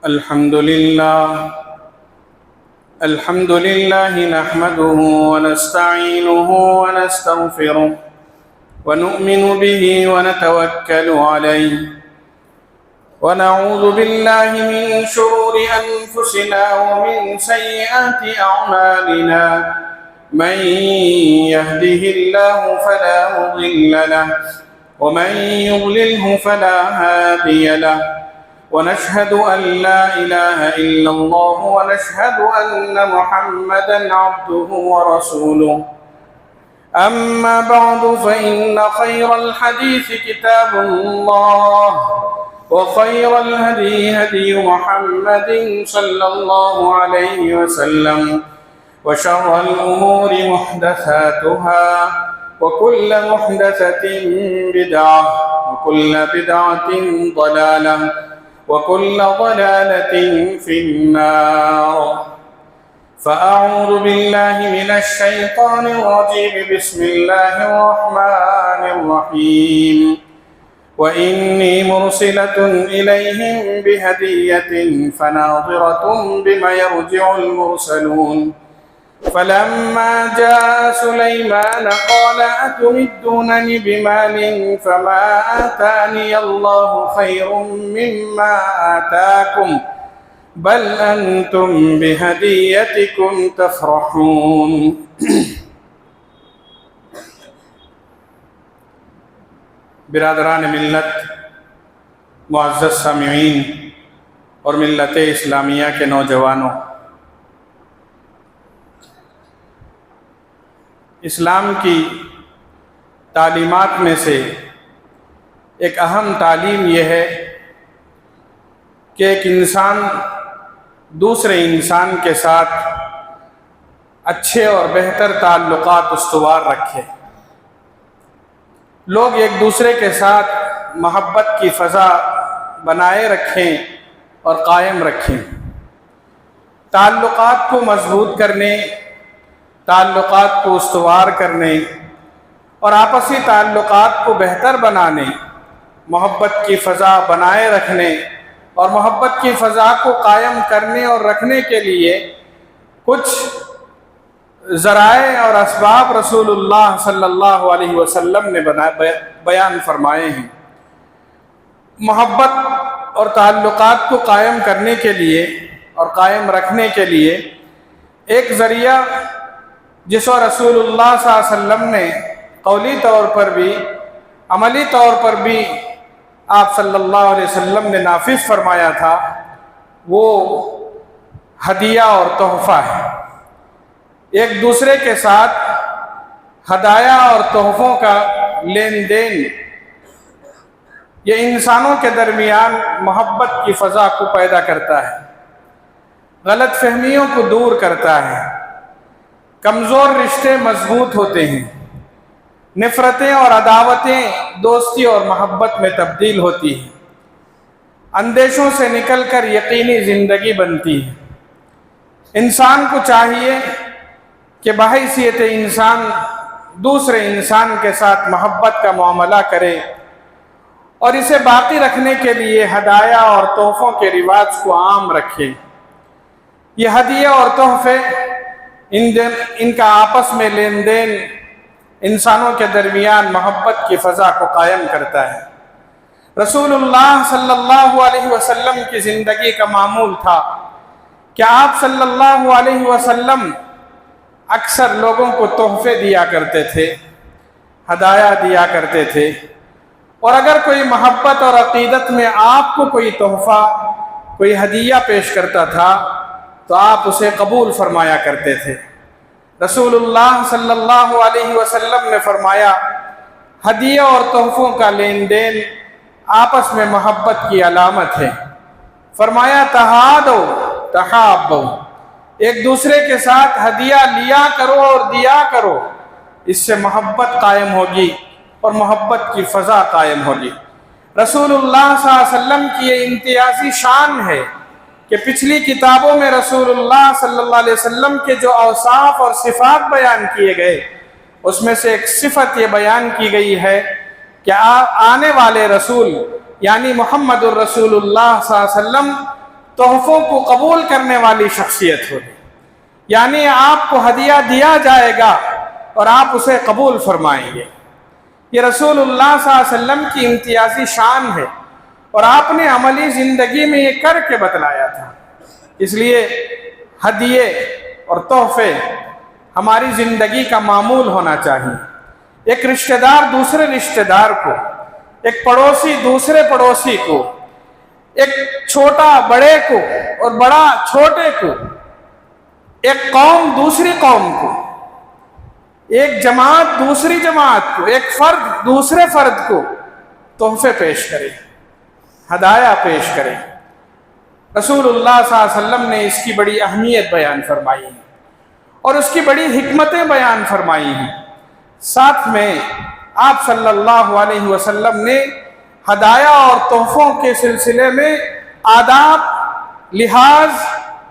الحمد لله نحمده ونستعينه ونستغفره ونؤمن به ونتوكل عليه ونعوذ بالله من شرور أنفسنا ومن سيئات أعمالنا من يهده الله فلا مضل له ومن يضلله فلا هادي له ونشهد أن لا إله إلا الله ونشهد أن محمدا عبده ورسوله أما بعد فإن خير الحديث كتاب الله وخير الهدي هدي محمد صلى الله عليه وسلم وشر الأمور محدثاتها وكل محدثة بدعة وكل بدعة ضلالة وكل ضلالة في النار. فأعوذ بالله من الشيطان الرجيم. بسم الله الرحمن الرحيم. وإني مرسلة إليهم بهدية فناظرة بما يرجع المرسلون. فلما جاء سليمان قال أتمدونني بمال فما آتاني الله خير مما آتاكم بل أنتم بهديتكم تفرحون. برادران ملت، معزز سامعین اور ملت اسلامیہ کے نوجوانوں، اسلام کی تعلیمات میں سے ایک اہم تعلیم یہ ہے کہ ایک انسان دوسرے انسان کے ساتھ اچھے اور بہتر تعلقات استوار رکھے. لوگ ایک دوسرے کے ساتھ محبت کی فضا بنائے رکھیں اور قائم رکھیں. تعلقات کو مضبوط کرنے، تعلقات کو استوار کرنے اور آپسی تعلقات کو بہتر بنانے، محبت کی فضا بنائے رکھنے اور محبت کی فضا کو قائم کرنے اور رکھنے کے لیے کچھ ذرائع اور اسباب رسول اللہ صلی اللہ علیہ وسلم نے بیان فرمائے ہیں. محبت اور تعلقات کو قائم کرنے کے لیے اور قائم رکھنے کے لیے ایک ذریعہ جس کو رسول اللہ صلی اللہ علیہ وسلم نے قولی طور پر بھی عملی طور پر بھی آپ صلی اللہ علیہ وسلم نے نافذ فرمایا تھا، وہ ہدیہ اور تحفہ ہے. ایک دوسرے کے ساتھ ہدایہ اور تحفوں کا لین دین یہ انسانوں کے درمیان محبت کی فضا کو پیدا کرتا ہے، غلط فہمیوں کو دور کرتا ہے، کمزور رشتے مضبوط ہوتے ہیں، نفرتیں اور عداوتیں دوستی اور محبت میں تبدیل ہوتی ہیں، اندیشوں سے نکل کر یقینی زندگی بنتی ہے. انسان کو چاہیے کہ بحیثیت انسان دوسرے انسان کے ساتھ محبت کا معاملہ کرے اور اسے باقی رکھنے کے لیے ہدایہ اور تحفوں کے رواج کو عام رکھے. یہ ہدیہ اور تحفے ان کا آپس میں لین دین انسانوں کے درمیان محبت کی فضا کو قائم کرتا ہے. رسول اللہ صلی اللہ علیہ وسلم کی زندگی کا معمول تھا کہ آپ صلی اللہ علیہ وسلم اکثر لوگوں کو تحفے دیا کرتے تھے، ہدایہ دیا کرتے تھے، اور اگر کوئی محبت اور عقیدت میں آپ کو کوئی تحفہ، کوئی ہدیہ پیش کرتا تھا تو آپ اسے قبول فرمایا کرتے تھے. رسول اللہ صلی اللہ علیہ وسلم نے فرمایا ہدیہ اور تحفوں کا لین دین آپس میں محبت کی علامت ہے. فرمایا تہادو تحابو، ایک دوسرے کے ساتھ ہدیہ لیا کرو اور دیا کرو، اس سے محبت قائم ہوگی اور محبت کی فضا قائم ہوگی. رسول اللہ صلی اللہ علیہ وسلم کی یہ امتیازی شان ہے کہ پچھلی کتابوں میں رسول اللہ صلی اللہ علیہ وسلم کے جو اوصاف اور صفات بیان کیے گئے اس میں سے ایک صفت یہ بیان کی گئی ہے کہ آنے والے رسول یعنی محمد الرسول اللہ صلی اللہ علیہ وسلم تحفوں کو قبول کرنے والی شخصیت ہوگی، یعنی آپ کو ہدیہ دیا جائے گا اور آپ اسے قبول فرمائیں گے۔ یہ رسول اللہ صلی اللہ علیہ وسلم کی امتیازی شان ہے اور آپ نے عملی زندگی میں یہ کر کے بتلایا تھا۔ اس لیے ہدیے اور تحفے ہماری زندگی کا معمول ہونا چاہیے۔ ایک رشتہ دار دوسرے رشتہ دار کو، ایک پڑوسی دوسرے پڑوسی کو، ایک چھوٹا بڑے کو اور بڑا چھوٹے کو، ایک قوم دوسری قوم کو، ایک جماعت دوسری جماعت کو، ایک فرد دوسرے فرد کو تحفے پیش کرے، ہدایہ پیش کرے۔ رسول اللہ صلی اللہ علیہ وسلم نے اس کی بڑی اہمیت بیان فرمائی ہے اور اس کی بڑی حکمتیں بیان فرمائی ہیں۔ ساتھ میں آپ صلی اللہ علیہ وسلم نے ہدایہ اور تحفوں کے سلسلے میں آداب، لحاظ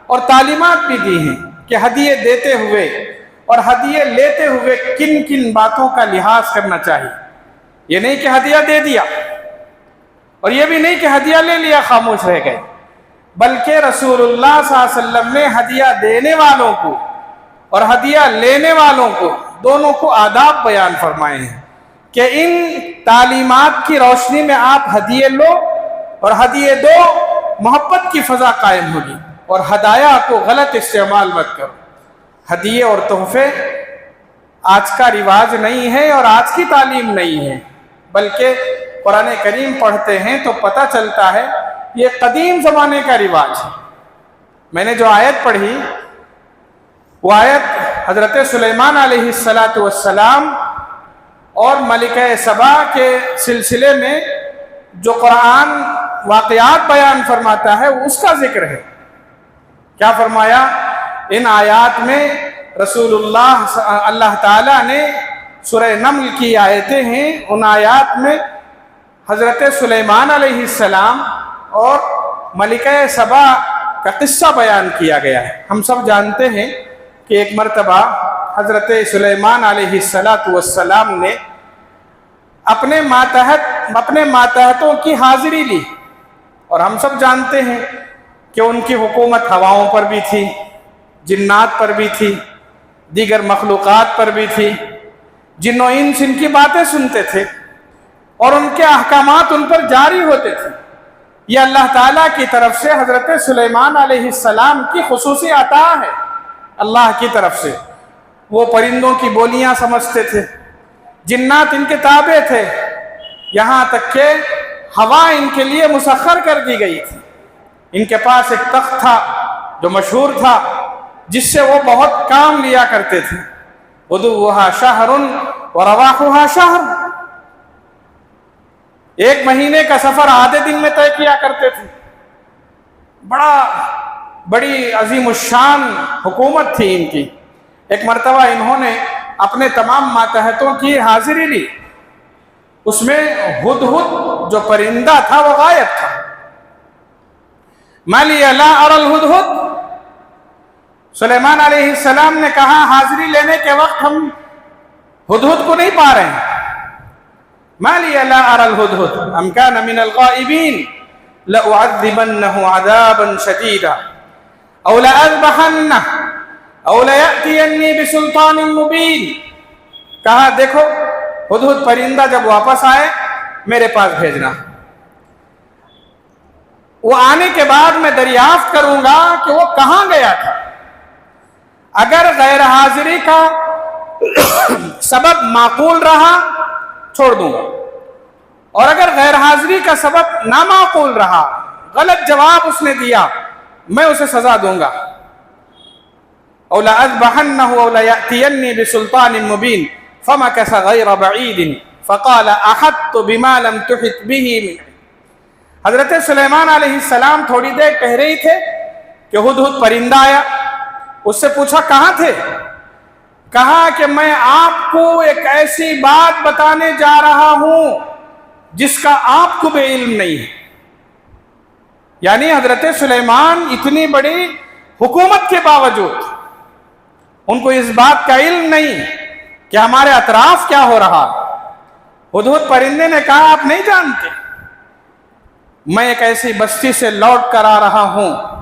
اور تعلیمات بھی دی ہیں کہ ہدیے دیتے ہوئے اور ہدیے لیتے ہوئے کن کن باتوں کا لحاظ کرنا چاہیے۔ یہ نہیں کہ ہدیہ دے دیا اور یہ بھی نہیں کہ ہدیہ لے لیا خاموش رہ گئے، بلکہ رسول اللہ صلی اللہ علیہ وسلم نے ہدیہ دینے والوں کو اور ہدیہ لینے والوں کو دونوں کو آداب بیان فرمائے ہیں کہ ان تعلیمات کی روشنی میں آپ ہدیے لو اور ہدیے دو، محبت کی فضا قائم ہوگی، اور ہدایہ کو غلط استعمال مت کرو۔ ہدیے اور تحفے آج کا رواج نہیں ہے اور آج کی تعلیم نہیں ہے، بلکہ قرآن کریم پڑھتے ہیں تو پتہ چلتا ہے یہ قدیم زمانے کا رواج ہے۔ میں نے جو آیت پڑھی وہ آیت حضرت سلیمان علیہ السلام اور ملکہ سبا کے سلسلے میں جو قرآن واقعات بیان فرماتا ہے اس کا ذکر ہے۔ کیا فرمایا؟ ان آیات میں رسول اللہ تعالیٰ نے سورہ نمل کی آیتیں ہیں، ان آیات میں حضرت سلیمان علیہ السلام اور ملکہ سبا کا قصہ بیان کیا گیا ہے۔ ہم سب جانتے ہیں کہ ایک مرتبہ حضرت سلیمان علیہ السلام نے اپنے ماتحتوں کی حاضری لی، اور ہم سب جانتے ہیں کہ ان کی حکومت ہواؤں پر بھی تھی، جنات پر بھی تھی، دیگر مخلوقات پر بھی تھی۔ جن و انس ان کی باتیں سنتے تھے اور ان کے احکامات ان پر جاری ہوتے تھے۔ یہ اللہ تعالیٰ کی طرف سے حضرت سلیمان علیہ السلام کی خصوصی عطا ہے۔ اللہ کی طرف سے وہ پرندوں کی بولیاں سمجھتے تھے، جنات ان کے تابع تھے، یہاں تک کہ ہوا ان کے لیے مسخر کر دی گئی تھی۔ ان کے پاس ایک تخت تھا جو مشہور تھا، جس سے وہ بہت کام لیا کرتے تھے۔ غدوہا شہر ورواحها شہر، ایک مہینے کا سفر آدھے دن میں طے کیا کرتے تھے۔ بڑی عظیم الشان حکومت تھی ان کی۔ ایک مرتبہ انہوں نے اپنے تمام ماتحتوں کی حاضری لی، اس میں ہدہد جو پرندہ تھا وہ غائب تھا۔ ما لی لا اری الہدہد، سلیمان علیہ السلام نے کہا حاضری لینے کے وقت ہم ہدہد کو نہیں پا رہے ہیں۔ ما لی لا اری الہدہد ام کان من الغائبین لأعذبنہ عذابا شدیدا او لأذبحنہ او ليأتینی بسلطان مبین۔ کہا دیکھو ہدہد پرندہ جب واپس آئے میرے پاس بھیجنا، وہ آنے کے بعد میں دریافت کروں گا کہ وہ کہاں گیا تھا۔ اگر غیر حاضری کا سبب معقول رہا چھوڑ دوں گا، اور اگر غیر حاضری کا سبب نامعقول رہا، غلط جواب اس نے دیا، میں اسے سزا دوں گا۔ او لأذبحنہ او ليأتینی بسلطان مبین فمکث غیر بعید فقال احطت بما لم تحط به۔ حضرت سلیمان علیہ السلام تھوڑی دیر ٹہرے ہی تھے کہ ہدہد پرندہ آیا، اس سے پوچھا کہاں تھے؟ کہا کہ میں آپ کو ایک ایسی بات بتانے جا رہا ہوں جس کا آپ کو بھی علم نہیں ہے۔ یعنی حضرت سلیمان اتنی بڑی حکومت کے باوجود ان کو اس بات کا علم نہیں کہ ہمارے اطراف کیا ہو رہا۔ ہدہد پرندے نے کہا آپ نہیں جانتے، میں ایک ایسی بستی سے لوٹ کر آ رہا ہوں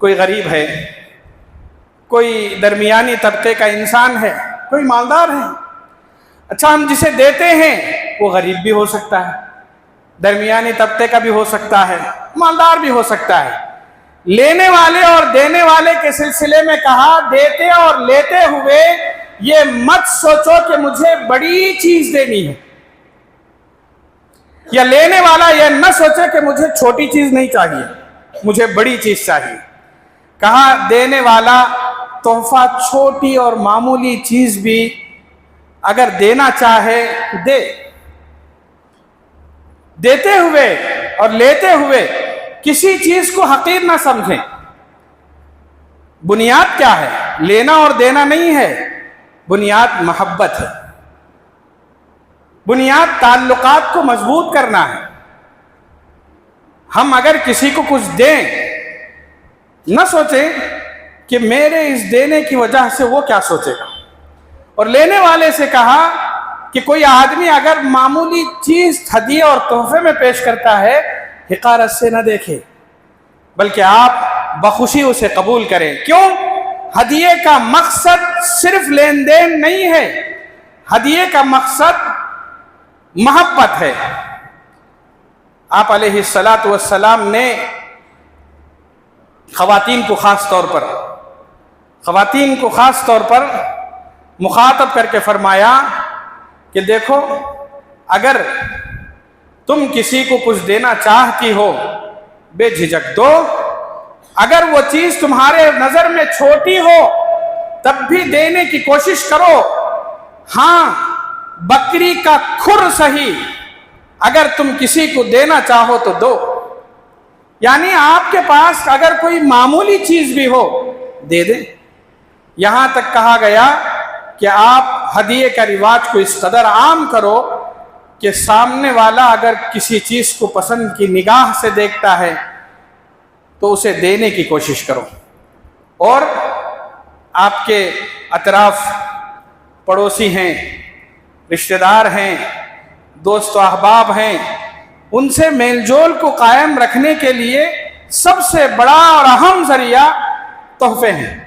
کوئی غریب ہے، کوئی درمیانی طبقے کا انسان ہے، کوئی مالدار ہے، اچھا ہم جسے دیتے ہیں وہ غریب بھی ہو سکتا ہے، درمیانی طبقے کا بھی ہو سکتا ہے، مالدار بھی ہو سکتا ہے۔ لینے والے اور دینے والے کے سلسلے میں کہا دیتے اور لیتے ہوئے یہ مت سوچو کہ مجھے بڑی چیز دینی ہے، یا لینے والا یہ نہ سوچے کہ مجھے چھوٹی چیز نہیں چاہیے، مجھے بڑی چیز چاہیے۔ کہا دینے والا تحفہ چھوٹی اور معمولی چیز بھی اگر دینا چاہے دے، دیتے ہوئے اور لیتے ہوئے کسی چیز کو حقیر نہ سمجھیں۔ بنیاد کیا ہے؟ لینا اور دینا نہیں ہے، بنیاد محبت ہے، بنیاد تعلقات کو مضبوط کرنا ہے۔ ہم اگر کسی کو کچھ دیں، نہ سوچیں کہ میرے اس دینے کی وجہ سے وہ کیا سوچے گا۔ اور لینے والے سے کہا کہ کوئی آدمی اگر معمولی چیز ہدیے اور تحفے میں پیش کرتا ہے، حقارت سے نہ دیکھے، بلکہ آپ بخوشی اسے قبول کریں۔ کیوں؟ ہدیے کا مقصد صرف لین دین نہیں ہے، ہدیے کا مقصد محبت ہے۔ آپ علیہ السلام نے خواتین کو خاص طور پر مخاطب کر کے فرمایا کہ دیکھو، اگر تم کسی کو کچھ دینا چاہتی ہو بے جھجک دو، اگر وہ چیز تمہارے نظر میں چھوٹی ہو تب بھی دینے کی کوشش کرو، ہاں بکری کا کھر سہی اگر تم کسی کو دینا چاہو تو دو۔ یعنی آپ کے پاس اگر کوئی معمولی چیز بھی ہو دے دیں۔ یہاں تک کہا گیا کہ آپ ہدیے کا رواج کو اس قدر عام کرو کہ سامنے والا اگر کسی چیز کو پسند کی نگاہ سے دیکھتا ہے تو اسے دینے کی کوشش کرو، اور آپ کے اطراف پڑوسی ہیں، رشتہ دار ہیں، دوست و احباب ہیں، ان سے میل جول کو قائم رکھنے کے لیے سب سے بڑا اور اہم ذریعہ تحفے ہیں۔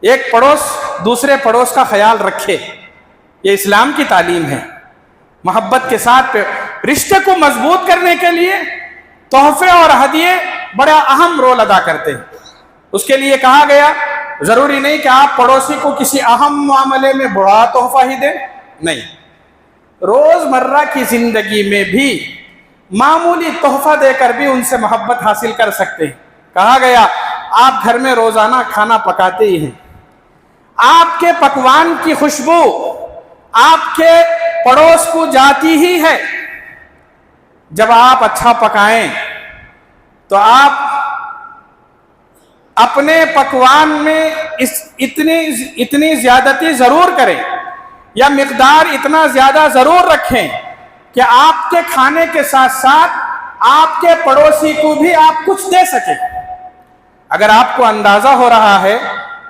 ایک پڑوس دوسرے پڑوس کا خیال رکھے، یہ اسلام کی تعلیم ہے۔ محبت کے ساتھ رشتے کو مضبوط کرنے کے لیے تحفے اور ہدیے بڑا اہم رول ادا کرتے ہیں۔ اس کے لیے کہا گیا ضروری نہیں کہ آپ پڑوسی کو کسی اہم معاملے میں بڑا تحفہ ہی دیں، نہیں، روزمرہ کی زندگی میں بھی معمولی تحفہ دے کر بھی ان سے محبت حاصل کر سکتے ہیں۔ کہا گیا آپ گھر میں روزانہ کھانا پکاتے ہی ہیں، آپ کے پکوان کی خوشبو آپ کے پڑوس کو جاتی ہی ہے۔ جب آپ اچھا پکائیں تو آپ اپنے پکوان میں اتنی زیادتی ضرور کریں، یا مقدار اتنا زیادہ ضرور رکھیں کہ آپ کے کھانے کے ساتھ ساتھ آپ کے پڑوسی کو بھی آپ کچھ دے سکیں۔ اگر آپ کو اندازہ ہو رہا ہے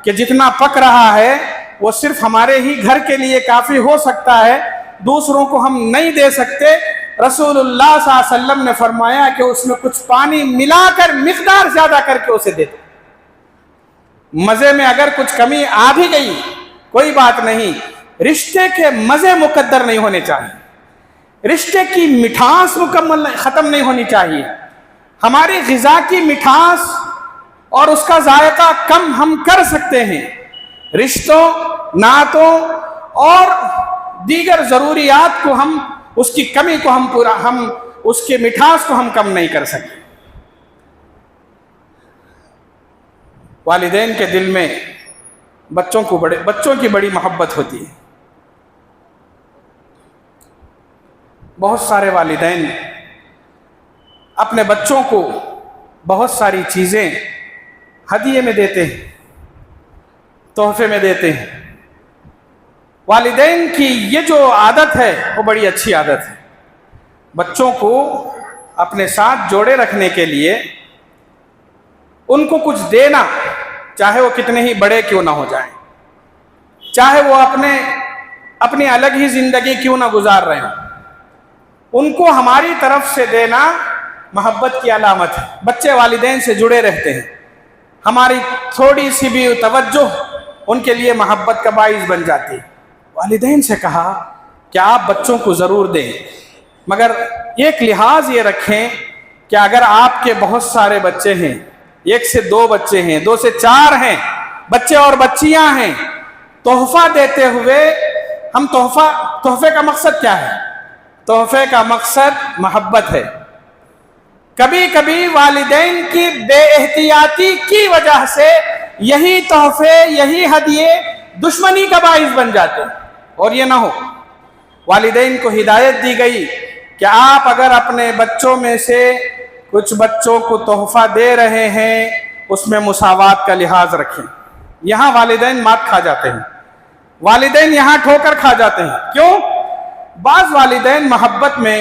کہ جتنا پک رہا ہے وہ صرف ہمارے ہی گھر کے لیے کافی ہو سکتا ہے، دوسروں کو ہم نہیں دے سکتے، رسول اللہ صلی اللہ علیہ وسلم نے فرمایا کہ اس میں کچھ پانی ملا کر مقدار زیادہ کر کے اسے دے دو۔ مزے میں اگر کچھ کمی آ بھی گئی کوئی بات نہیں، رشتے کے مزے مقدر نہیں ہونے چاہیے، رشتے کی مٹھاس مکمل ختم نہیں ہونی چاہیے۔ ہماری غذا کی مٹھاس اور اس کا ذائقہ کم ہم کر سکتے ہیں، رشتوں، نعتوں اور دیگر ضروریات کو ہم اس کی کمی کو ہم اس کی مٹھاس کو ہم کم نہیں کر سکتے۔ والدین کے دل میں بچوں کی بڑی محبت ہوتی ہے۔ بہت سارے والدین اپنے بچوں کو بہت ساری چیزیں ہدیے میں دیتے ہیں، تحفے میں دیتے ہیں۔ والدین کی یہ جو عادت ہے وہ بڑی اچھی عادت ہے۔ بچوں کو اپنے ساتھ جوڑے رکھنے کے لیے ان کو کچھ دینا، چاہے وہ کتنے ہی بڑے کیوں نہ ہو جائیں، چاہے وہ اپنی الگ ہی زندگی کیوں نہ گزار رہے ہوں، ان کو ہماری طرف سے دینا محبت کی علامت ہے۔ بچے والدین سے جڑے رہتے ہیں، ہماری تھوڑی سی بھی توجہ ان کے لیے محبت کا باعث بن جاتی ہے۔ والدین سے کہا کہ آپ بچوں کو ضرور دیں، مگر ایک لحاظ یہ رکھیں کہ اگر آپ کے بہت سارے بچے ہیں، 1 سے 2 بچے ہیں، 2 سے 4 ہیں، بچے اور بچیاں ہیں، تحفہ دیتے ہوئے ہم تحفے کا مقصد کیا ہے؟ تحفے کا مقصد محبت ہے۔ کبھی کبھی والدین کی بے احتیاطی کی وجہ سے یہی تحفے، یہی ہدیے دشمنی کا باعث بن جاتے ہیں، اور یہ نہ ہو۔ والدین کو ہدایت دی گئی کہ آپ اگر اپنے بچوں میں سے کچھ بچوں کو تحفہ دے رہے ہیں، اس میں مساوات کا لحاظ رکھیں۔ یہاں والدین مات کھا جاتے ہیں، والدین یہاں ٹھوکر کھا جاتے ہیں۔ کیوں؟ بعض والدین محبت میں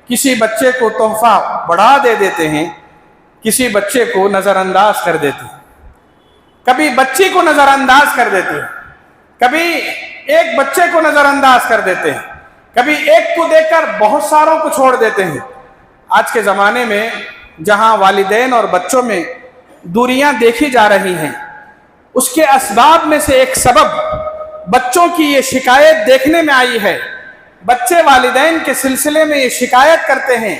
کسی بچے کو تحفہ بڑھا دے دیتے ہیں، کسی بچے کو نظر انداز کر دیتے ہیں، کبھی بچی کو نظر انداز کر دیتے ہیں، کبھی ایک بچے کو نظر انداز کر دیتے ہیں، کبھی ایک کو دیکھ کر بہت ساروں کو چھوڑ دیتے ہیں۔ آج کے زمانے میں جہاں والدین اور بچوں میں دوریاں دیکھی جا رہی ہیں، اس کے اسباب میں سے ایک سبب بچوں کی یہ شکایت دیکھنے میں آئی ہے۔ بچے والدین کے سلسلے میں یہ شکایت کرتے ہیں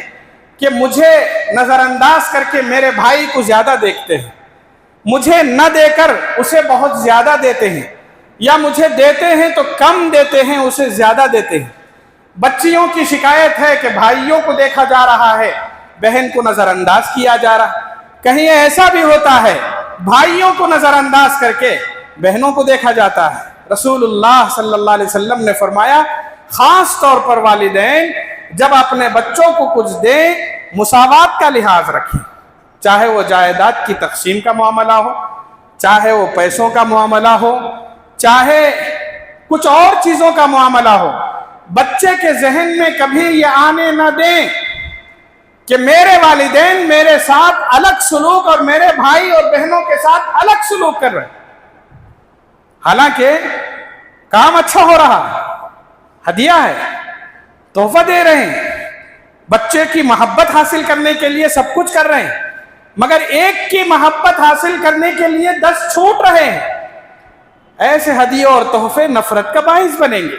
کہ مجھے نظر انداز کر کے میرے بھائی کو زیادہ دیکھتے ہیں، مجھے نہ دے کر اسے بہت زیادہ دیتے ہیں، یا مجھے دیتے ہیں تو کم دیتے ہیں، اسے زیادہ دیتے ہیں۔ بچیوں کی شکایت ہے کہ بھائیوں کو دیکھا جا رہا ہے، بہن کو نظر انداز کیا جا رہا ہے۔ کہیں ایسا بھی ہوتا ہے بھائیوں کو نظر انداز کر کے بہنوں کو دیکھا جاتا ہے۔ رسول اللہ صلی اللہ علیہ وسلم نے فرمایا، خاص طور پر والدین جب اپنے بچوں کو کچھ دیں، مساوات کا لحاظ رکھیں، چاہے وہ جائیداد کی تقسیم کا معاملہ ہو، چاہے وہ پیسوں کا معاملہ ہو، چاہے کچھ اور چیزوں کا معاملہ ہو۔ بچے کے ذہن میں کبھی یہ آنے نہ دیں کہ میرے والدین میرے ساتھ الگ سلوک اور میرے بھائی اور بہنوں کے ساتھ الگ سلوک کر رہے ہیں، حالانکہ کام اچھا ہو رہا ہے، ہدیہ ہے، تحفہ دے رہے ہیں، بچے کی محبت حاصل کرنے کے لیے سب کچھ کر رہے ہیں، مگر ایک کی محبت حاصل کرنے کے لیے 10 چھوٹ رہے ہیں۔ ایسے ہدیے اور تحفے نفرت کا باعث بنیں گے۔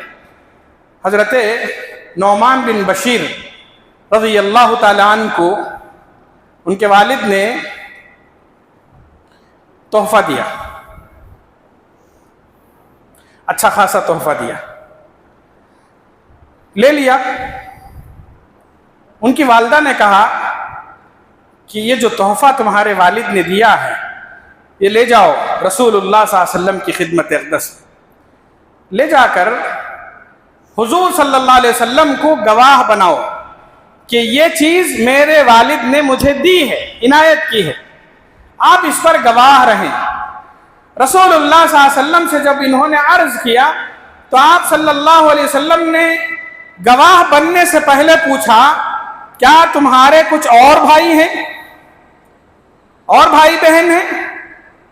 حضرت نعمان بن بشیر رضی اللہ تعالیٰ عنہ کو ان کے والد نے تحفہ دیا، اچھا خاصا تحفہ دیا، لے لیا۔ ان کی والدہ نے کہا کہ یہ جو تحفہ تمہارے والد نے دیا ہے، یہ لے جاؤ رسول اللہ صلی اللہ علیہ وسلم کی خدمت اقدس، لے جا کر حضور صلی اللہ علیہ وسلم کو گواہ بناؤ کہ یہ چیز میرے والد نے مجھے دی ہے، عنایت کی ہے، آپ اس پر گواہ رہیں۔ رسول اللہ صلی اللہ علیہ وسلم سے جب انہوں نے عرض کیا تو آپ صلی اللہ علیہ وسلم نے گواہ بننے سے پہلے پوچھا، کیا تمہارے کچھ اور بھائی ہیں، اور بھائی بہن ہیں؟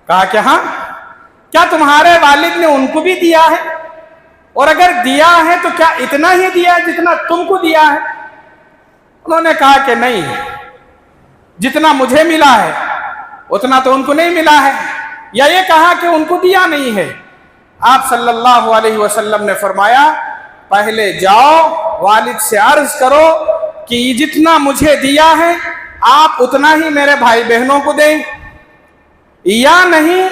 کہا کہ ہاں۔ کیا تمہارے والد نے ان کو بھی دیا ہے؟ اور اگر دیا ہے تو کیا اتنا ہی دیا ہے جتنا تم کو دیا ہے؟ انہوں نے کہا کہ نہیں، جتنا مجھے ملا ہے اتنا تو ان کو نہیں ملا ہے، یا یہ کہا کہ ان کو دیا نہیں ہے۔ آپ صلی اللہ علیہ وسلم نے فرمایا، پہلے جاؤ والد سے عرض کرو کہ یہ جتنا مجھے دیا ہے آپ اتنا ہی میرے بھائی بہنوں کو دیں، یا نہیں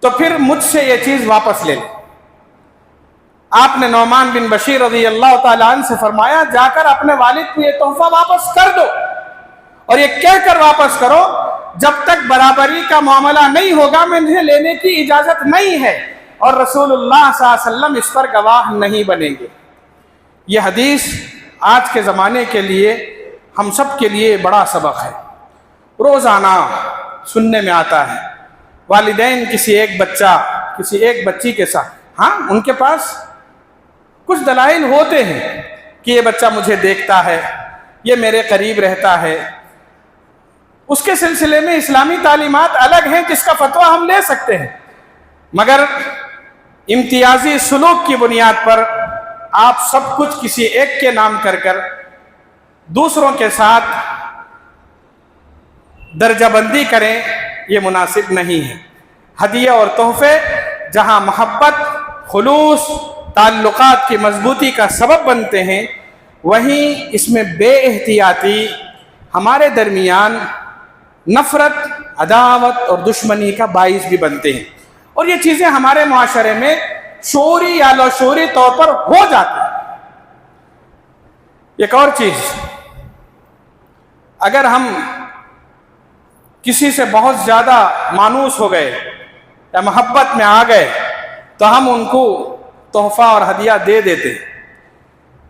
تو پھر مجھ سے یہ چیز واپس لے لیں۔ آپ نے نعمان بن بشیر رضی اللہ تعالیٰ عنہ سے فرمایا، جا کر اپنے والد کو یہ تحفہ واپس کر دو، اور یہ کہہ کر واپس کرو، جب تک برابری کا معاملہ نہیں ہوگا مجھے لینے کی اجازت نہیں ہے، اور رسول اللہ صلی اللہ علیہ وسلم اس پر گواہ نہیں بنیں گے۔ یہ حدیث آج کے زمانے کے لیے ہم سب کے لیے بڑا سبق ہے۔ روزانہ سننے میں آتا ہے والدین کسی ایک بچی کے ساتھ، ہاں ان کے پاس کچھ دلائل ہوتے ہیں کہ یہ بچہ مجھے دیکھتا ہے، یہ میرے قریب رہتا ہے، اس کے سلسلے میں اسلامی تعلیمات الگ ہیں جس کا فتویٰ ہم لے سکتے ہیں، مگر امتیازی سلوک کی بنیاد پر آپ سب کچھ کسی ایک کے نام کر دوسروں کے ساتھ درجہ بندی کریں، یہ مناسب نہیں ہے۔ ہدیہ اور تحفے جہاں محبت، خلوص، تعلقات کی مضبوطی کا سبب بنتے ہیں، وہیں اس میں بے احتیاطی ہمارے درمیان نفرت، عداوت اور دشمنی کا باعث بھی بنتے ہیں، اور یہ چیزیں ہمارے معاشرے میں شعوری یا لاشعوری طور پر ہو جاتی ہیں۔ ایک اور چیز، اگر ہم کسی سے بہت زیادہ مانوس ہو گئے یا محبت میں آ گئے تو ہم ان کو تحفہ اور ہدیہ دے دیتے۔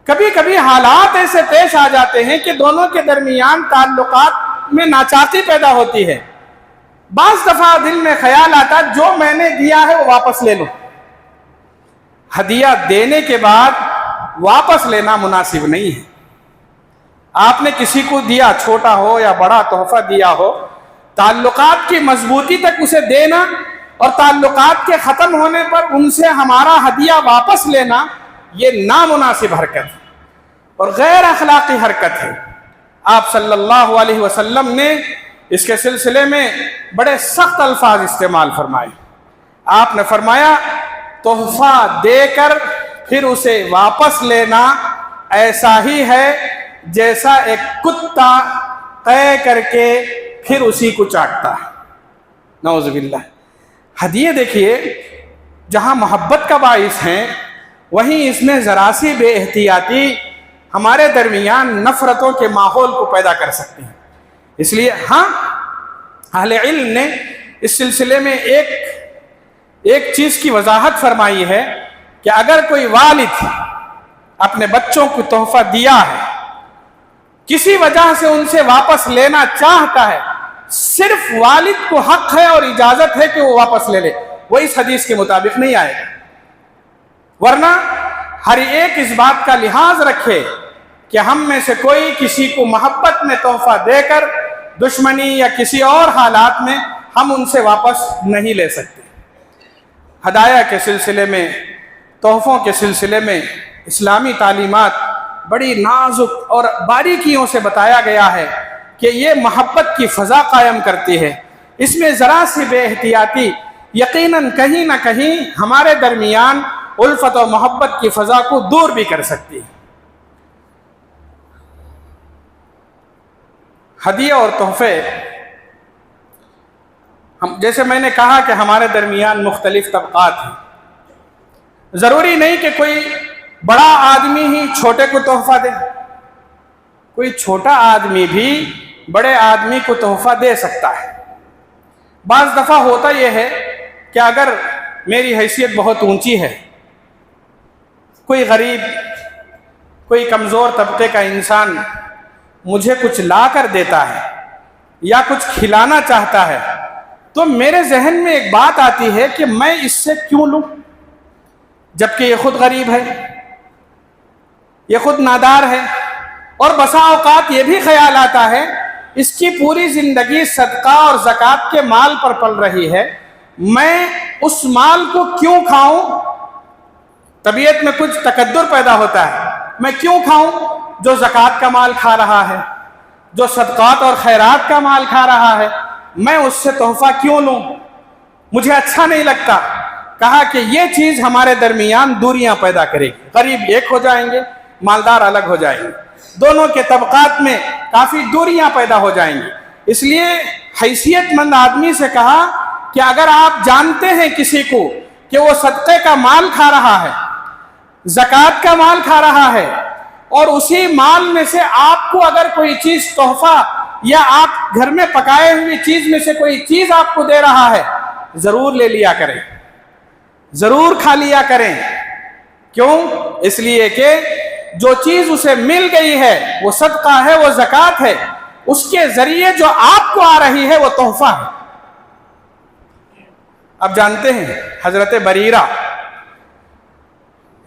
کبھی کبھی حالات ایسے پیش آ جاتے ہیں کہ دونوں کے درمیان تعلقات میں ناچاقی پیدا ہوتی ہے۔ بعض دفعہ دل میں خیال آتا جو میں نے دیا ہے وہ واپس لے لو۔ ہدیہ دینے کے بعد واپس لینا مناسب نہیں ہے۔ آپ نے کسی کو دیا، چھوٹا ہو یا بڑا تحفہ دیا ہو، تعلقات کی مضبوطی تک اسے دینا اور تعلقات کے ختم ہونے پر ان سے ہمارا ہدیہ واپس لینا، یہ نامناسب حرکت ہے اور غیر اخلاقی حرکت ہے۔ آپ صلی اللہ علیہ وسلم نے اس کے سلسلے میں بڑے سخت الفاظ استعمال فرمائے۔ آپ نے فرمایا، تحفہ دے کر پھر اسے واپس لینا ایسا ہی ہے جیسا ایک کتا قے کر کے پھر اسی کو چاٹتا ہے۔ نعوذ باللہ۔ ہدیے دیکھیے جہاں محبت کا باعث ہیں، وہیں اس میں ذرا سی بے احتیاطی ہمارے درمیان نفرتوں کے ماحول کو پیدا کر سکتی ہیں۔ اس لیے ہاں، اہل علم نے اس سلسلے میں ایک چیز کی وضاحت فرمائی ہے کہ اگر کوئی والد اپنے بچوں کو تحفہ دیا ہے، کسی وجہ سے ان سے واپس لینا چاہتا ہے، صرف والد کو حق ہے اور اجازت ہے کہ وہ واپس لے لے، وہ اس حدیث کے مطابق نہیں آئے گا۔ ورنہ ہر ایک اس بات کا لحاظ رکھے کہ ہم میں سے کوئی کسی کو محبت میں تحفہ دے کر دشمنی یا کسی اور حالات میں ہم ان سے واپس نہیں لے سکتے۔ ہدایہ کے سلسلے میں، تحفوں کے سلسلے میں اسلامی تعلیمات بڑی نازک اور باریکیوں سے بتایا گیا ہے کہ یہ محبت کی فضا قائم کرتی ہے۔ اس میں ذرا سی بے احتیاطی یقیناً کہیں نہ کہیں ہمارے درمیان الفت و محبت کی فضا کو دور بھی کر سکتی ہے۔ ہدیہ اور تحفے، جیسے میں نے کہا کہ ہمارے درمیان مختلف طبقات ہیں۔ ضروری نہیں کہ کوئی بڑا آدمی ہی چھوٹے کو تحفہ دے، کوئی چھوٹا آدمی بھی بڑے آدمی کو تحفہ دے سکتا ہے۔ بعض دفعہ ہوتا یہ ہے کہ اگر میری حیثیت بہت اونچی ہے، کوئی غریب، کوئی کمزور طبقے کا انسان مجھے کچھ لا کر دیتا ہے یا کچھ کھلانا چاہتا ہے، تو میرے ذہن میں ایک بات آتی ہے کہ میں اس سے کیوں لوں، جبکہ یہ خود غریب ہے، یہ خود نادار ہے، اور بسا اوقات یہ بھی خیال آتا ہے اس کی پوری زندگی صدقہ اور زکوٰۃ کے مال پر پل رہی ہے، میں اس مال کو کیوں کھاؤں؟ طبیعت میں کچھ تکدر پیدا ہوتا ہے، میں کیوں کھاؤں جو زکوٰۃ کا مال کھا رہا ہے، جو صدقات اور خیرات کا مال کھا رہا ہے، میں اس سے تحفہ کیوں لوں؟ مجھے اچھا نہیں لگتا۔ کہا کہ یہ چیز ہمارے درمیان دوریاں پیدا کرے گی، غریب ایک ہو جائیں گے، مالدار الگ ہو جائیں گے، دونوں کے طبقات میں کافی دوریاں پیدا ہو جائیں گی۔ اس لیے حیثیت مند آدمی سے کہا کہ اگر آپ جانتے ہیں کسی کو کہ وہ صدقے کا مال کھا رہا ہے، زکوٰۃ کا مال کھا رہا ہے، اور اسی مال میں سے آپ کو اگر کوئی چیز تحفہ یا آپ گھر میں پکائے ہوئی چیز میں سے کوئی چیز آپ کو دے رہا ہے، ضرور لے لیا کریں، ضرور کھا لیا کریں۔ کیوں؟ اس لیے کہ جو چیز اسے مل گئی ہے وہ صدقہ ہے، وہ زکوٰۃ ہے، اس کے ذریعے جو آپ کو آ رہی ہے وہ تحفہ ہے۔ اب جانتے ہیں حضرت بریرہ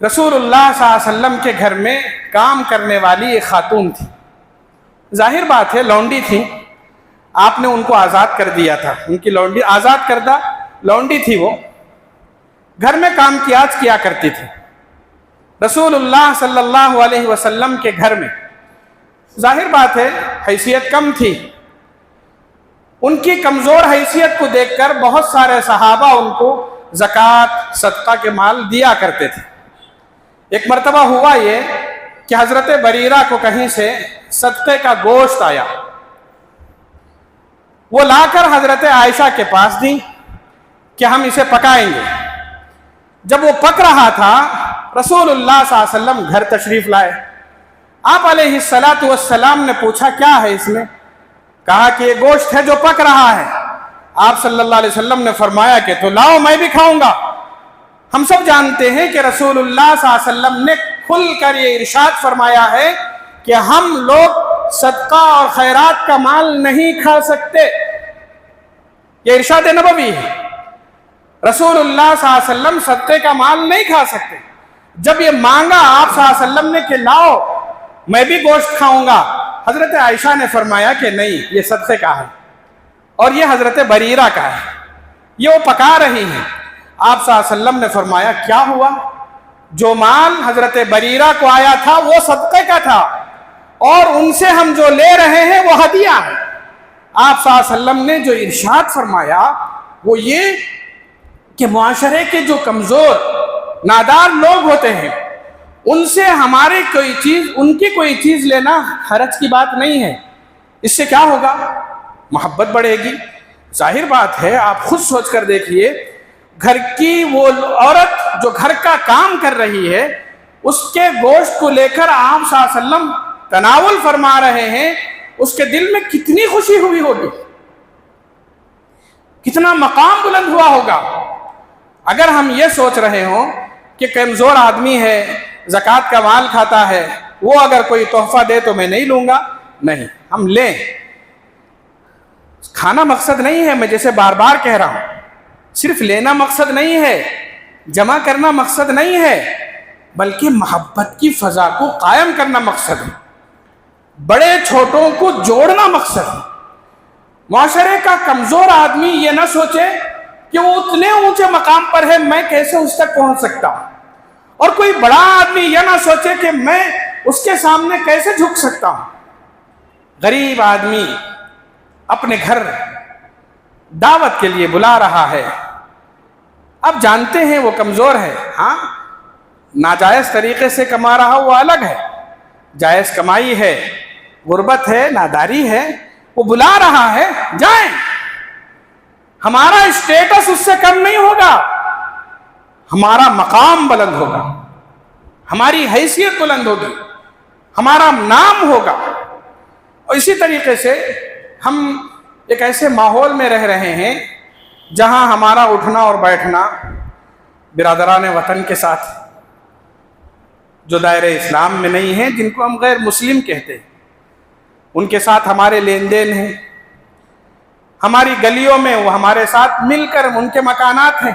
رسول اللہ صلی اللہ علیہ وسلم کے گھر میں کام کرنے والی ایک خاتون تھی۔ ظاہر بات ہے لونڈی تھی، آپ نے ان کو آزاد کر دیا تھا، ان کی لونڈی آزاد کردہ لونڈی تھی، وہ گھر میں کام کاج کیا کرتی تھی۔ رسول اللہ صلی اللہ علیہ وسلم کے گھر میں ظاہر بات ہے حیثیت کم تھی، ان کی کمزور حیثیت کو دیکھ کر بہت سارے صحابہ ان کو زکوٰۃ صدقہ کے مال دیا کرتے تھے۔ ایک مرتبہ ہوا یہ کہ حضرت بریرہ کو کہیں سے صدقے کا گوشت آیا، وہ لا کر حضرت عائشہ کے پاس دی کہ ہم اسے پکائیں گے۔ جب وہ پک رہا تھا رسول اللہ صلی اللہ علیہ وسلم گھر تشریف لائے۔ آپ علیہ السلام نے پوچھا کیا ہے اس میں؟ کہا کہ یہ گوشت ہے جو پک رہا ہے۔ آپ صلی اللہ علیہ وسلم نے فرمایا کہ تو لاؤ میں بھی کھاؤں گا۔ ہم سب جانتے ہیں کہ رسول اللہ صلی اللہ علیہ وسلم نے کھل کر یہ ارشاد فرمایا ہے کہ ہم لوگ صدقہ اور خیرات کا مال نہیں کھا سکتے، یہ ارشاد نبوی ہے۔ رسول اللہ صلی اللہ علیہ وسلم صدقے کا مال نہیں کھا سکتے۔ جب یہ مانگا آپ صلی اللہ علیہ وسلم نے کہ لاؤ میں بھی گوشت کھاؤں گا، حضرت عائشہ نے فرمایا کہ نہیں، یہ صدقے کا ہے اور یہ حضرت بریرہ کا ہے، یہ وہ پکا رہی ہیں۔ آپ صلی اللہ علیہ وسلم نے فرمایا کیا ہوا؟ جو مال حضرت بریرہ کو آیا تھا وہ صدقے کا تھا اور ان سے ہم جو لے رہے ہیں وہ ہدیہ ہے۔ آپ صلی اللہ علیہ وسلم نے جو ارشاد فرمایا وہ یہ کہ معاشرے کے جو کمزور نادار لوگ ہوتے ہیں ان سے ہمارے ان کی کوئی چیز لینا حرج کی بات نہیں ہے۔ اس سے کیا ہوگا؟ محبت بڑھے گی۔ ظاہر بات ہے، آپ خود سوچ کر دیکھیے، گھر کی وہ عورت جو گھر کا کام کر رہی ہے اس کے گوشت کو لے کر آپ صلی اللہ علیہ وسلم تناول فرما رہے ہیں، اس کے دل میں کتنی خوشی ہوئی ہوگی، کتنا مقام بلند ہوا ہوگا۔ اگر ہم یہ سوچ رہے ہوں کہ کمزور آدمی ہے، زکوٰۃ کا مال کھاتا ہے، وہ اگر کوئی تحفہ دے تو میں نہیں لوں گا، نہیں، ہم لیں۔ کھانا مقصد نہیں ہے، میں جیسے بار بار کہہ رہا ہوں، صرف لینا مقصد نہیں ہے، جمع کرنا مقصد نہیں ہے، بلکہ محبت کی فضا کو قائم کرنا مقصد ہے، بڑے چھوٹوں کو جوڑنا مقصد ہے۔ معاشرے کا کمزور آدمی یہ نہ سوچے کہ وہ اتنے اونچے مقام پر ہے، میں کیسے اس تک پہنچ سکتا ہوں، اور کوئی بڑا آدمی یہ نہ سوچے کہ میں اس کے سامنے کیسے جھک سکتا ہوں۔ غریب آدمی اپنے گھر دعوت کے لیے بلا رہا ہے، اب جانتے ہیں وہ کمزور ہے، ہاں ناجائز طریقے سے کما رہا وہ الگ ہے، جائز کمائی ہے، غربت ہے، ناداری ہے، وہ بلا رہا ہے، جائیں۔ ہمارا اسٹیٹس اس سے کم نہیں ہوگا، ہمارا مقام بلند ہوگا، ہماری حیثیت بلند ہوگی، ہمارا نام ہوگا۔ اور اسی طریقے سے ہم ایک ایسے ماحول میں رہ رہے ہیں جہاں ہمارا اٹھنا اور بیٹھنا برادران وطن کے ساتھ جو دائرہ اسلام میں نہیں ہیں، جن کو ہم غیر مسلم کہتے ہیں، ان کے ساتھ ہمارے لین دین ہیں، ہماری گلیوں میں وہ ہمارے ساتھ مل کر ان کے مکانات ہیں۔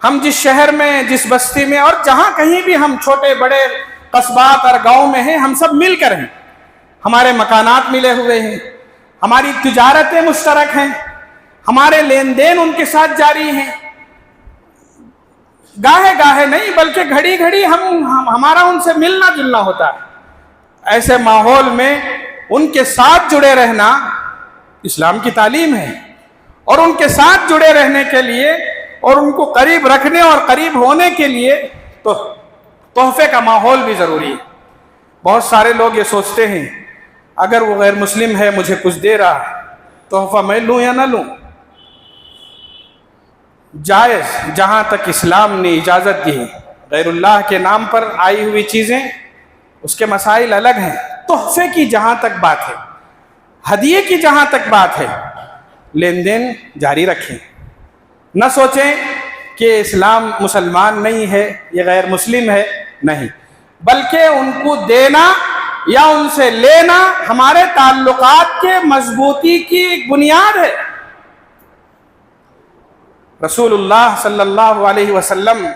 ہم جس شہر میں، جس بستی میں، اور جہاں کہیں بھی ہم چھوٹے بڑے قصبات اور گاؤں میں ہیں، ہم سب مل کر ہیں، ہمارے مکانات ملے ہوئے ہیں، ہماری تجارتیں مشترک ہیں، ہمارے لین دین ان کے ساتھ جاری ہیں، گاہے گاہے نہیں بلکہ گھڑی گھڑی ہمارا ان سے ملنا جلنا ہوتا ہے۔ ایسے ماحول میں ان کے ساتھ جڑے رہنا اسلام کی تعلیم ہے، اور ان کے ساتھ جڑے رہنے کے لیے اور ان کو قریب رکھنے اور قریب ہونے کے لیے تو تحفے کا ماحول بھی ضروری ہے۔ بہت سارے لوگ یہ سوچتے ہیں اگر وہ غیر مسلم ہے مجھے کچھ دے رہا ہے، تحفہ میں لوں یا نہ لوں۔ جائز جہاں تک اسلام نے اجازت دی ہے، غیر اللہ کے نام پر آئی ہوئی چیزیں اس کے مسائل الگ ہیں۔ تحفے کی جہاں تک بات ہے، ہدیے کی جہاں تک بات ہے، لین دین جاری رکھیں۔ نہ سوچیں کہ اسلام مسلمان نہیں ہے، یہ غیر مسلم ہے، نہیں، بلکہ ان کو دینا یا ان سے لینا ہمارے تعلقات کے مضبوطی کی ایک بنیاد ہے۔ رسول اللہ صلی اللہ علیہ وسلم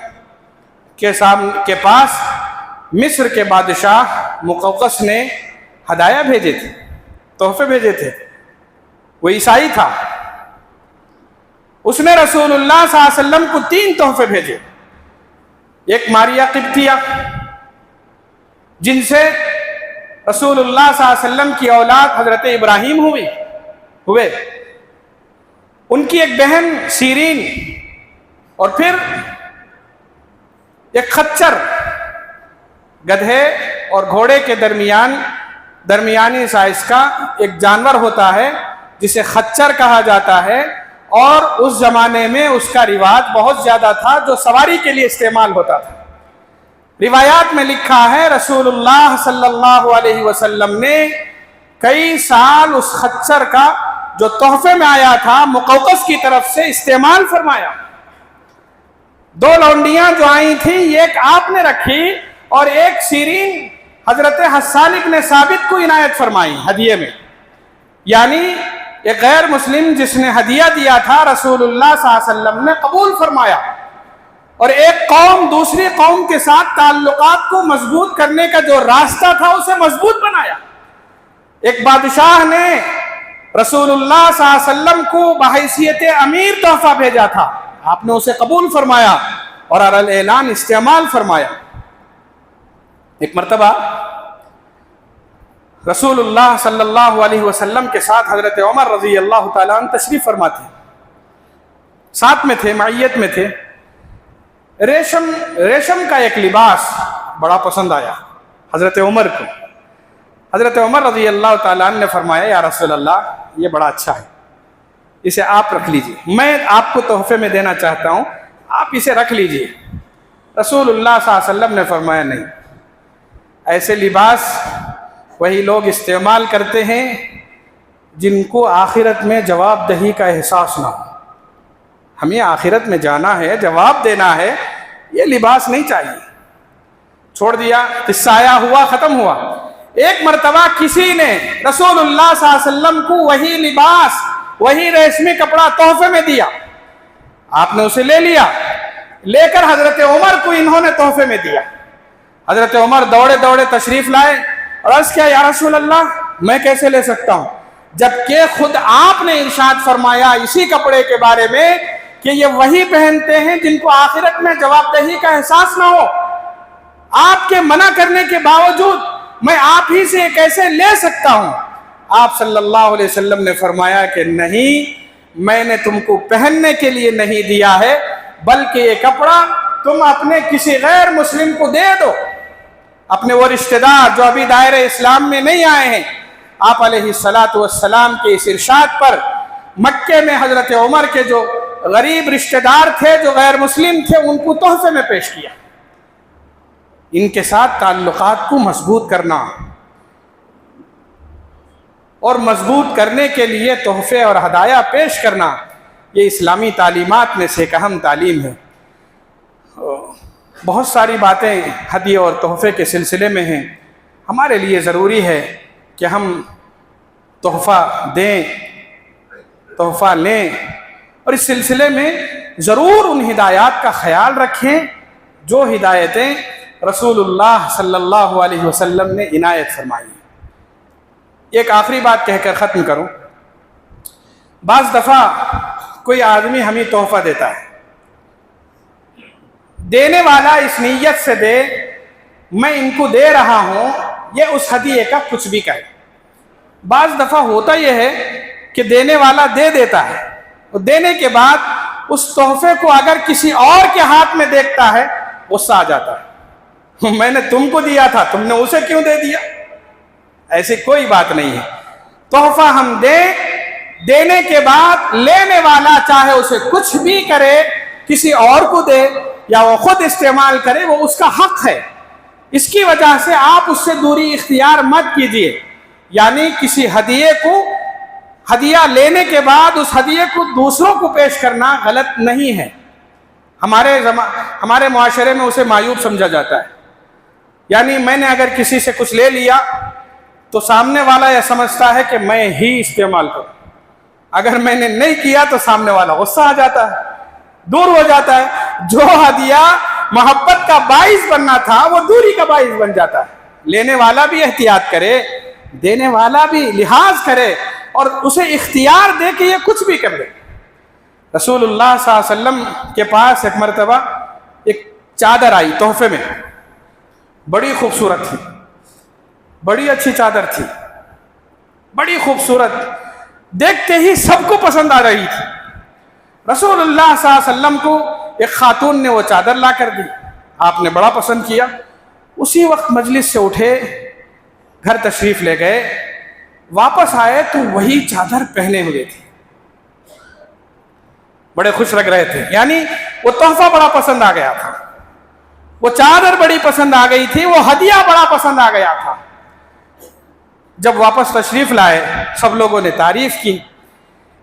کے پاس مصر کے بادشاہ مقوقس نے ہدایہ بھیجے تھے، تحفے بھیجے تھے، وہ عیسائی تھا۔ اس نے رسول اللہ صلی اللہ علیہ وسلم کو 3 تحفے بھیجے، ایک ماریہ قبطیہ جن سے رسول اللہ صلی اللہ علیہ وسلم کی اولاد حضرت ابراہیم ہوئی، ہوئے، ان کی ایک بہن سیرین، اور پھر ایک خچر، گدھے اور گھوڑے کے درمیانی سائز کا ایک جانور ہوتا ہے جسے خچر کہا جاتا ہے، اور اس زمانے میں اس کا رواج بہت زیادہ تھا جو سواری کے لیے استعمال ہوتا تھا۔ روایات میں لکھا ہے رسول اللہ صلی اللہ علیہ وسلم نے کئی سال اس خچر کا جو تحفے میں آیا تھا مقوقس کی طرف سے استعمال فرمایا۔ 2 لونڈیاں جو آئی تھیں، ایک آپ نے رکھی اور ایک سیرین حضرت حسان ابن ثابت کو عنایت فرمائی ہدیے میں، یعنی ایک غیر مسلم جس نے ہدیہ دیا تھا رسول اللہ صلی اللہ علیہ وسلم نے قبول فرمایا، اور ایک قوم دوسری قوم کے ساتھ تعلقات کو مضبوط کرنے کا جو راستہ تھا اسے مضبوط بنایا۔ ایک بادشاہ نے رسول اللہ صلی اللہ علیہ وسلم کو بحیثیت امیر تحفہ بھیجا تھا، آپ نے اسے قبول فرمایا اور علی الاعلان استعمال فرمایا۔ ایک مرتبہ رسول اللہ صلی اللہ علیہ وسلم کے ساتھ حضرت عمر رضی اللہ تعالیٰ عنہ تشریف فرما تھے، ساتھ میں تھے، معیت میں تھے۔ ریشم کا ایک لباس بڑا پسند آیا حضرت عمر کو۔ حضرت عمر رضی اللہ تعالیٰ عنہ نے فرمایا یا رسول اللہ یہ بڑا اچھا ہے، اسے آپ رکھ لیجئے، میں آپ کو تحفے میں دینا چاہتا ہوں، آپ اسے رکھ لیجئے۔ رسول اللہ صلی اللہ علیہ وسلم نے فرمایا نہیں، ایسے لباس وہی لوگ استعمال کرتے ہیں جن کو آخرت میں جواب دہی کا احساس نہ ہو۔ ہمیں آخرت میں جانا ہے، جواب دینا ہے، یہ لباس نہیں چاہیے۔ چھوڑ دیا، قصہ آیا ہوا، ختم ہوا۔ ایک مرتبہ کسی نے رسول اللہ صلی اللہ علیہ وسلم کو وہی لباس، وہی ریشمی کپڑا تحفے میں دیا، آپ نے اسے لے لیا، لے کر حضرت عمر کو انہوں نے تحفے میں دیا۔ حضرت عمر دوڑے دوڑے تشریف لائے اور عرض کیا یا رسول اللہ میں کیسے لے سکتا ہوں، جبکہ خود آپ نے ارشاد فرمایا اسی کپڑے کے بارے میں کہ یہ وہی پہنتے ہیں جن کو آخرت میں جواب دہی کا احساس نہ ہو۔ آپ کے منع کرنے کے باوجود میں آپ ہی سے کیسے لے سکتا ہوں؟ آپ صلی اللہ علیہ وسلم نے فرمایا کہ نہیں، میں نے تم کو پہننے کے لیے نہیں دیا ہے، بلکہ یہ کپڑا تم اپنے کسی غیر مسلم کو دے دو، اپنے وہ رشتہ دار جو ابھی دائرہ اسلام میں نہیں آئے ہیں۔ آپ علیہ السلام کے اس ارشاد پر مکے میں حضرت عمر کے جو غریب رشتہ دار تھے، جو غیر مسلم تھے، ان کو تحفے میں پیش کیا۔ ان کے ساتھ تعلقات کو مضبوط کرنا اور مضبوط کرنے کے لیے تحفے اور ہدایہ پیش کرنا، یہ اسلامی تعلیمات میں سے ایک اہم تعلیم ہے۔ بہت ساری باتیں ہدیے اور تحفے کے سلسلے میں ہیں، ہمارے لیے ضروری ہے کہ ہم تحفہ دیں، تحفہ لیں، اور اس سلسلے میں ضرور ان ہدایات کا خیال رکھیں جو ہدایتیں رسول اللہ صلی اللہ علیہ وسلم نے عنایت فرمائی۔ ایک آخری بات کہہ کر ختم کروں۔ بعض دفعہ کوئی آدمی ہمیں تحفہ دیتا ہے، دینے والا اس نیت سے دے میں ان کو دے رہا ہوں، یہ اس ہدیے کا کچھ بھی کہے۔ بعض دفعہ ہوتا یہ ہے کہ دینے والا دے دیتا ہے، اور دینے کے بعد اس تحفے کو اگر کسی اور کے ہاتھ میں دیکھتا ہے غصہ آ جاتا ہے، میں نے تم کو دیا تھا، تم نے اسے کیوں دے دیا؟ ایسی کوئی بات نہیں ہے۔ تحفہ ہم دیں، دینے کے بعد لینے والا چاہے اسے کچھ بھی کرے، کسی اور کو دے یا وہ خود استعمال کرے، وہ اس کا حق ہے۔ اس کی وجہ سے آپ اس سے دوری اختیار مت کیجیے، یعنی کسی ہدیے کو، ہدیہ لینے کے بعد اس ہدیے کو دوسروں کو پیش کرنا غلط نہیں ہے۔ ہمارے معاشرے میں اسے معیوب سمجھا جاتا ہے، یعنی میں نے اگر کسی سے کچھ لے لیا تو سامنے والا یہ سمجھتا ہے کہ میں ہی استعمال کروں، اگر میں نے نہیں کیا تو سامنے والا غصہ آ جاتا ہے، دور ہو جاتا ہے۔ جو ہدیہ محبت کا باعث بننا تھا وہ دوری کا باعث بن جاتا ہے۔ لینے والا بھی احتیاط کرے، دینے والا بھی لحاظ کرے، اور اسے اختیار دے کہ یہ کچھ بھی کر لے۔ رسول اللہ صلی اللہ علیہ وسلم کے پاس ایک مرتبہ ایک چادر آئی تحفے میں، بڑی خوبصورت تھی، بڑی اچھی چادر تھی، بڑی خوبصورت، دیکھتے ہی سب کو پسند آ رہی تھی۔ رسول اللہ صلی اللہ علیہ وسلم کو ایک خاتون نے وہ چادر لا کر دی، آپ نے بڑا پسند کیا، اسی وقت مجلس سے اٹھے، گھر تشریف لے گئے، واپس آئے تو وہی چادر پہنے ہوئے تھے، بڑے خوش لگ رہے تھے، یعنی وہ تحفہ بڑا پسند آ گیا تھا، وہ چادر بڑی پسند آ گئی تھی، وہ ہدیہ بڑا پسند آ گیا تھا۔ جب واپس تشریف لائے سب لوگوں نے تعریف کی،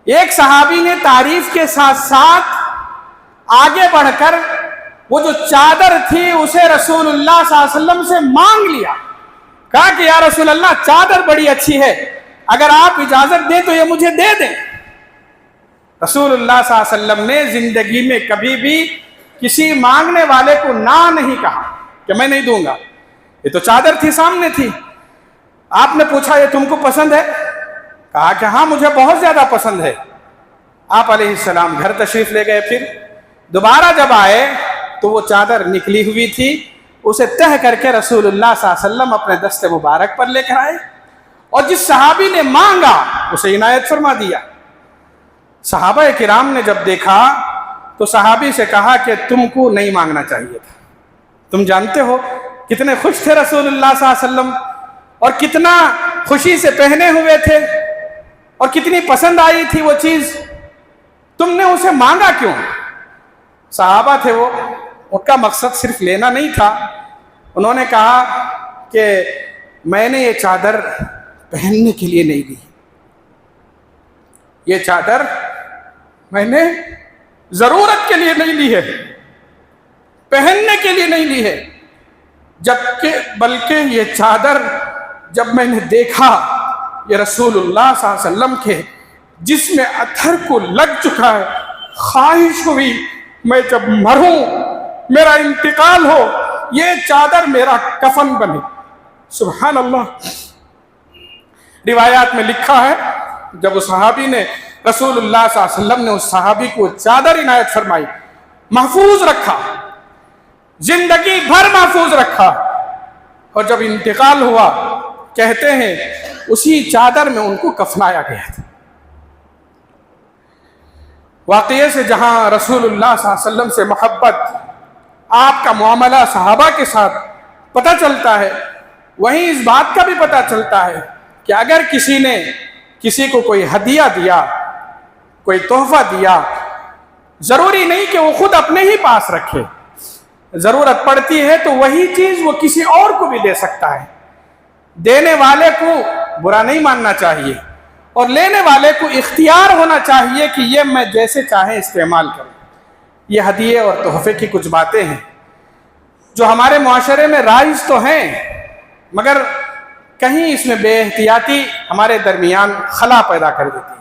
ایک صحابی نے تعریف کے ساتھ ساتھ آگے بڑھ کر وہ جو چادر تھی اسے رسول اللہ صلی اللہ علیہ وسلم سے مانگ لیا، کہا کہ یا رسول اللہ چادر بڑی اچھی ہے، اگر آپ اجازت دیں تو یہ مجھے دے دیں۔ رسول اللہ صلی اللہ علیہ وسلم نے زندگی میں کبھی بھی کسی مانگنے والے کو نہ نہیں کہا کہ میں نہیں دوں گا، یہ تو چادر تھی، سامنے تھی، آپ نے پوچھا یہ تم کو پسند ہے؟ کہا کہ ہاں مجھے بہت زیادہ پسند ہے۔ آپ علیہ السلام گھر تشریف لے گئے، پھر دوبارہ جب آئے تو وہ چادر نکلی ہوئی تھی، اسے تہ کر کے رسول اللہ صلی اللہ علیہ وسلم اپنے دست مبارک پر لے کر آئے، اور جس صحابی نے مانگا اسے عنایت فرما دیا۔ صحابہ کرام نے جب دیکھا تو صحابی سے کہا کہ تم کو نہیں مانگنا چاہیے تھا، تم جانتے ہو کتنے خوش تھے رسول اللہ صلی اللہ علیہ وسلم، اور کتنا خوشی سے پہنے ہوئے تھے، اور کتنی پسند آئی تھی وہ چیز، تم نے اسے مانگا کیوں؟ صحابہ تھے وہ، ان کا مقصد صرف لینا نہیں تھا، انہوں نے کہا کہ میں نے یہ چادر پہننے کے لیے نہیں لی، یہ چادر میں نے ضرورت کے لیے نہیں لی ہے، پہننے کے لیے نہیں لی ہے، بلکہ یہ چادر جب میں نے دیکھا یہ رسول اللہ صلی اللہ علیہ وسلم کے جس میں اثر کو لگ چکا ہے، خواہش ہوئی میں جب مروں، میرا انتقال ہو، یہ چادر میرا کفن بنے۔ سبحان اللہ۔ روایات میں لکھا ہے جب اس صحابی نے رسول اللہ صلی اللہ علیہ وسلم نے اس صحابی کو چادر عنایت فرمائی، محفوظ رکھا، زندگی بھر محفوظ رکھا، اور جب انتقال ہوا کہتے ہیں اسی چادر میں ان کو کفنایا گیا تھا۔ واقعے سے جہاں رسول اللہ صلی اللہ علیہ وسلم سے محبت، آپ کا معاملہ صحابہ کے ساتھ پتہ چلتا ہے، وہیں اس بات کا بھی پتہ چلتا ہے کہ اگر کسی نے کسی کو کوئی ہدیہ دیا، کوئی تحفہ دیا، ضروری نہیں کہ وہ خود اپنے ہی پاس رکھے، ضرورت پڑتی ہے تو وہی چیز وہ کسی اور کو بھی دے سکتا ہے۔ دینے والے کو برا نہیں ماننا چاہیے، اور لینے والے کو اختیار ہونا چاہیے کہ یہ میں جیسے چاہے استعمال کروں۔ یہ ہدیے اور تحفے کی کچھ باتیں ہیں جو ہمارے معاشرے میں رائج تو ہیں، مگر کہیں اس میں بے احتیاطی ہمارے درمیان خلا پیدا کر دیتی ہے۔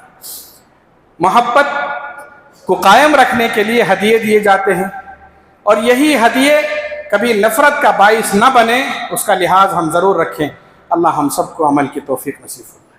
محبت کو قائم رکھنے کے لیے ہدیے دیے جاتے ہیں، اور یہی ہدیے کبھی نفرت کا باعث نہ بنے، اس کا لحاظ ہم ضرور رکھیں۔ اللہ ہم سب کو عمل کی توفیق نصیب فرمائے۔